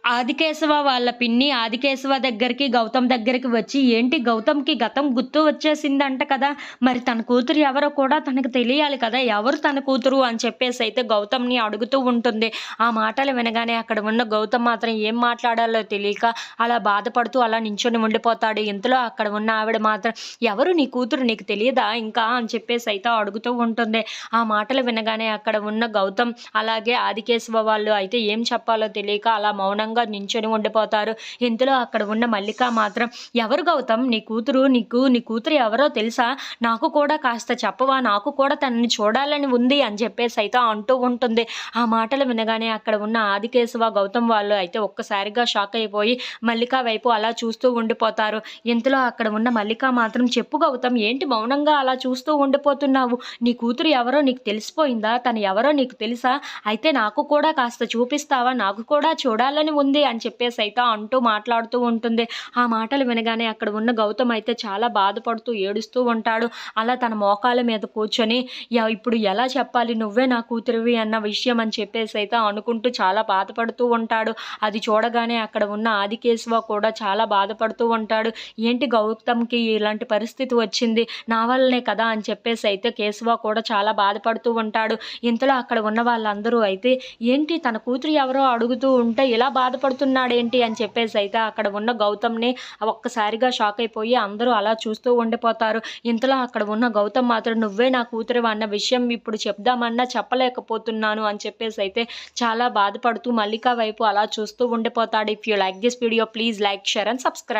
ఆదికేశవ వాళ్ళ పిన్ని ఆదికేశవ దగ్గరికి, గౌతమ్ దగ్గరికి వచ్చి, "ఏంటి గౌతమ్‌కి గతం గుర్తు వచ్చేసిందంట కదా! మరి తన కూతురు ఎవరో కూడా తనకు తెలియాలి కదా! ఎవరు తన కూతురు?" అని చెప్పేసైతే గౌతమ్‌ని అడుగుతూ ఉంటుంది. ఆ మాటలు వినగానే అక్కడ ఉన్న గౌతమ్ మాత్రం ఏం మాట్లాడాలో తెలియక అలా బాధపడుతూ అలా నించొని ఉండిపోతాడు. ఇంతలో అక్కడ ఉన్న ఆవిడ మాత్రం, "ఎవరు నీ కూతురు నీకు తెలియదా ఇంకా?" అని చెప్పేసైతే అడుగుతూ ఉంటుంది. ఆ మాటలు వినగానే అక్కడ ఉన్న గౌతమ్ అలాగే ఆదికేశవ వాళ్ళు అయితే ఏం చెప్పాలో తెలియక అలా మౌనంగా నించొని ఉండిపోతారు. ఇంతలో అక్కడ ఉన్న మల్లిక మాత్రం, "ఎవరు గౌతమ్ నీ కూతురు? నీ కూతురు ఎవరో తెలుసా? నాకు కూడా కాస్త చెప్పవా? నాకు కూడా తనని చూడాలని ఉంది" అని చెప్పేసైతే అంటూ ఉంటుంది. ఆ మాటలు వినగానే అక్కడ ఉన్న ఆదికేశవ, గౌతమ్ వాళ్ళు అయితే ఒక్కసారిగా షాక్ అయిపోయి మల్లిక వైపు అలా చూస్తూ ఉండిపోతారు. ఇంతలో అక్కడ ఉన్న మల్లిక మాత్రం, "చెప్పు గౌతమ్ ఏంటి మౌనంగా అలా చూస్తూ ఉండిపోతున్నావు? నీ కూతురు ఎవరో నీకు తెలిసిపోయిందా? తను ఎవరో నీకు తెలుసా? అయితే నాకు కూడా కాస్త చూపిస్తావా? నాకు కూడా చూడాలని ఉంది" అని చెప్పేసైతే అంటూ మాట్లాడుతూ ఉంటుంది. ఆ మాటలు వినగానే అక్కడ ఉన్న గౌతమ్ అయితే చాలా బాధపడుతూ ఏడుస్తూ ఉంటాడు. అలా తన మోకాళ్ళ మీద కూర్చొని, ఇప్పుడు ఎలా చెప్పాలి నువ్వే నా కూతురివి అన్న విషయం అని చెప్పేసైతే అనుకుంటూ చాలా బాధపడుతూ ఉంటాడు. అది చూడగానే అక్కడ ఉన్న ఆదికేశవ కూడా చాలా బాధపడుతూ ఉంటాడు. ఏంటి గౌతమ్‌కి ఇలాంటి పరిస్థితి వచ్చింది, నా వల్లనే కదా అని చెప్పేసైతే కేశవ కూడా చాలా బాధపడుతూ ఉంటాడు. ఇంతలో అక్కడ ఉన్న వాళ్ళందరూ అయితే, ఏంటి తన కూతురు ఎవరో అడుగుతూ ఉంటే ఇలా బాధపడుతున్నాడేంటి అని చెప్పేసైతే అక్కడ ఉన్న గౌతమ్‌ని ఒక్కసారిగా షాక్ అయిపోయి అందరూ అలా చూస్తూ ఉండిపోతారు. ఇంతలో అక్కడ ఉన్న గౌతమ్ మాత్రం, "నువ్వే నా కూతురివి అన్న విషయం ఇప్పుడు చెప్దామన్నా చెప్పలేకపోతున్నాను" అని చెప్పేసైతే చాలా బాధపడుతూ మల్లిక వైపు అలా చూస్తూ ఉండిపోతాడు. If you like this video please like, share and subscribe.